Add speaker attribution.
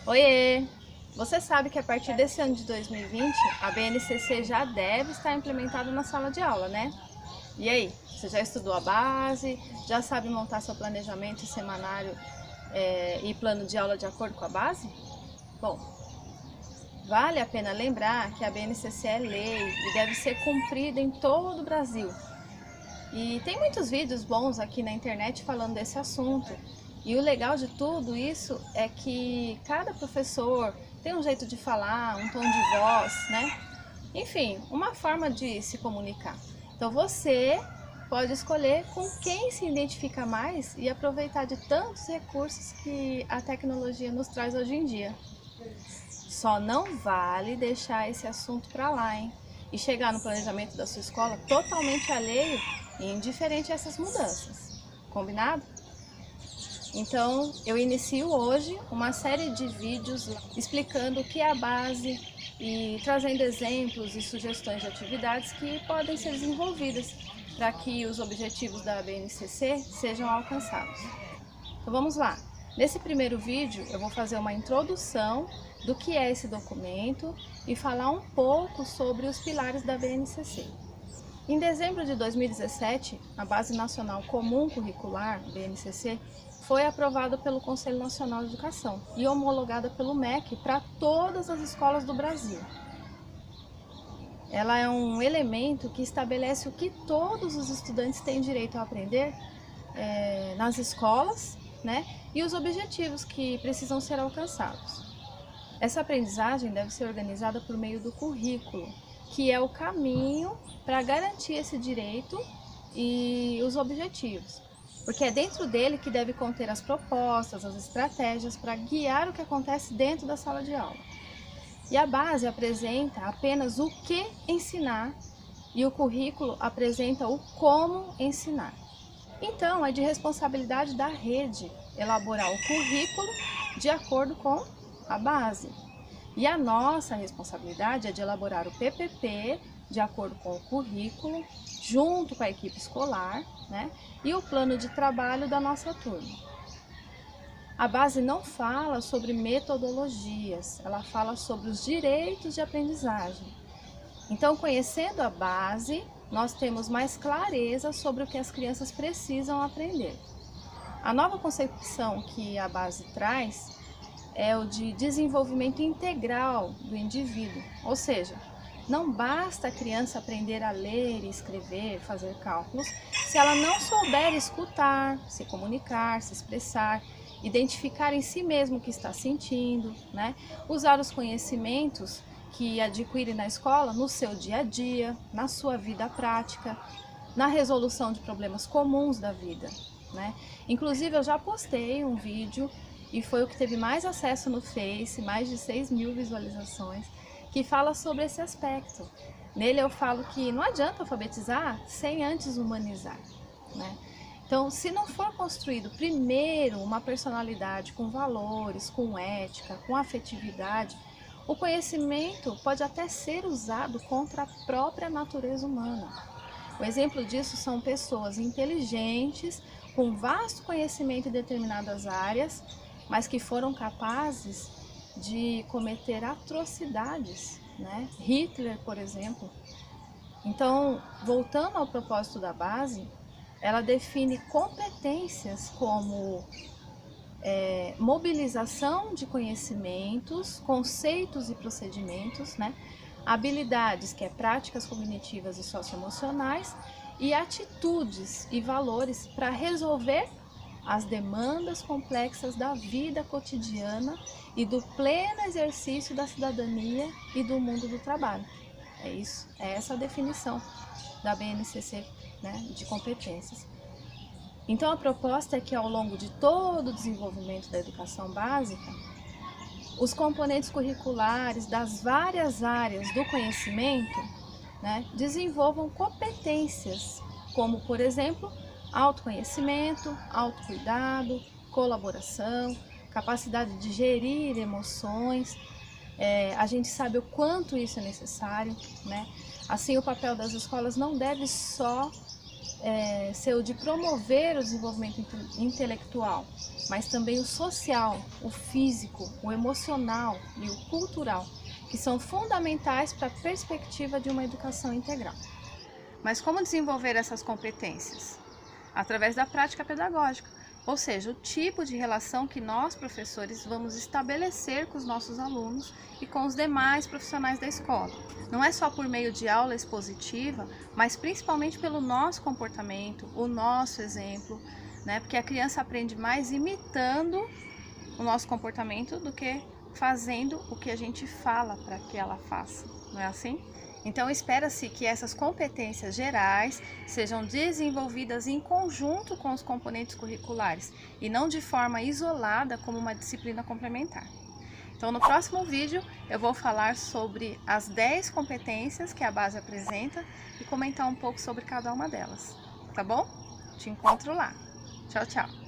Speaker 1: Oiê! Você sabe que a partir desse ano de 2020, a BNCC já deve estar implementada na sala de aula, né? E aí, você já estudou a base? Já sabe montar seu planejamento semanário e plano de aula de acordo com a base? Bom, vale a pena lembrar que a BNCC é lei e deve ser cumprida em todo o Brasil. E tem muitos vídeos bons aqui na internet falando desse assunto. E o legal de tudo isso é que cada professor tem um jeito de falar, um tom de voz, né? Enfim, uma forma de se comunicar. Então você pode escolher com quem se identifica mais e aproveitar de tantos recursos que a tecnologia nos traz hoje em dia. Só não vale deixar esse assunto para lá, hein? E chegar no planejamento da sua escola totalmente alheio e indiferente a essas mudanças. Combinado? Então, eu inicio hoje uma série de vídeos explicando o que é a base e trazendo exemplos e sugestões de atividades que podem ser desenvolvidas para que os objetivos da BNCC sejam alcançados. Então vamos lá. Nesse primeiro vídeo eu vou fazer uma introdução do que é esse documento e falar um pouco sobre os pilares da BNCC. Em dezembro de 2017, a Base Nacional Comum Curricular, BNCC, foi aprovada pelo Conselho Nacional de Educação e homologada pelo MEC para todas as escolas do Brasil. Ela é um elemento que estabelece o que todos os estudantes têm direito a aprender nas escolas, né, e os objetivos que precisam ser alcançados. Essa aprendizagem deve ser organizada por meio do currículo, que é o caminho para garantir esse direito e os objetivos, porque é dentro dele que deve conter as propostas, as estratégias para guiar o que acontece dentro da sala de aula. E a base apresenta apenas o que ensinar e o currículo apresenta o como ensinar. Então, é de responsabilidade da rede elaborar o currículo de acordo com a base. E a nossa responsabilidade é de elaborar o PPP de acordo com o currículo, junto com a equipe escolar, né? E o plano de trabalho da nossa turma. A base não fala sobre metodologias, ela fala sobre os direitos de aprendizagem. Então, conhecendo a base, nós temos mais clareza sobre o que as crianças precisam aprender. A nova concepção que a base traz é o de desenvolvimento integral do indivíduo, ou seja, não basta a criança aprender a ler e escrever, fazer cálculos, se ela não souber escutar, se comunicar, se expressar, identificar em si mesmo o que está sentindo, né? Usar os conhecimentos que adquire na escola no seu dia a dia, na sua vida prática, na resolução de problemas comuns da vida, né? Inclusive eu já postei um vídeo e foi o que teve mais acesso no Face, mais de 6.000 visualizações, que fala sobre esse aspecto. Nele eu falo que não adianta alfabetizar sem antes humanizar, né? Então, se não for construído primeiro uma personalidade com valores, com ética, com afetividade, o conhecimento pode até ser usado contra a própria natureza humana. O exemplo disso são pessoas inteligentes, com vasto conhecimento em determinadas áreas, mas que foram capazes de cometer atrocidades, né? Hitler, por exemplo. Então, voltando ao propósito da base, ela define competências como mobilização de conhecimentos, conceitos e procedimentos, né? Habilidades, que é práticas cognitivas e socioemocionais, e atitudes e valores para resolver as demandas complexas da vida cotidiana e do pleno exercício da cidadania e do mundo do trabalho. É isso, é essa a definição da BNCC, né, de competências. Então a proposta é que ao longo de todo o desenvolvimento da educação básica, os componentes curriculares das várias áreas do conhecimento, né, desenvolvam competências, como por exemplo, autoconhecimento, autocuidado, colaboração, capacidade de gerir emoções. A gente sabe o quanto isso é necessário, né? Assim, o papel das escolas não deve só ser o de promover o desenvolvimento intelectual, mas também o social, o físico, o emocional e o cultural, que são fundamentais para a perspectiva de uma educação integral. Mas como desenvolver essas competências? Através da prática pedagógica, ou seja, o tipo de relação que nós, professores, vamos estabelecer com os nossos alunos e com os demais profissionais da escola. Não é só por meio de aula expositiva, mas principalmente pelo nosso comportamento, o nosso exemplo, né? Porque a criança aprende mais imitando o nosso comportamento do que fazendo o que a gente fala para que ela faça, não é assim? Então, espera-se que essas competências gerais sejam desenvolvidas em conjunto com os componentes curriculares e não de forma isolada como uma disciplina complementar. Então, no próximo vídeo, eu vou falar sobre as 10 competências que a base apresenta e comentar um pouco sobre cada uma delas, tá bom? Te encontro lá. Tchau, tchau!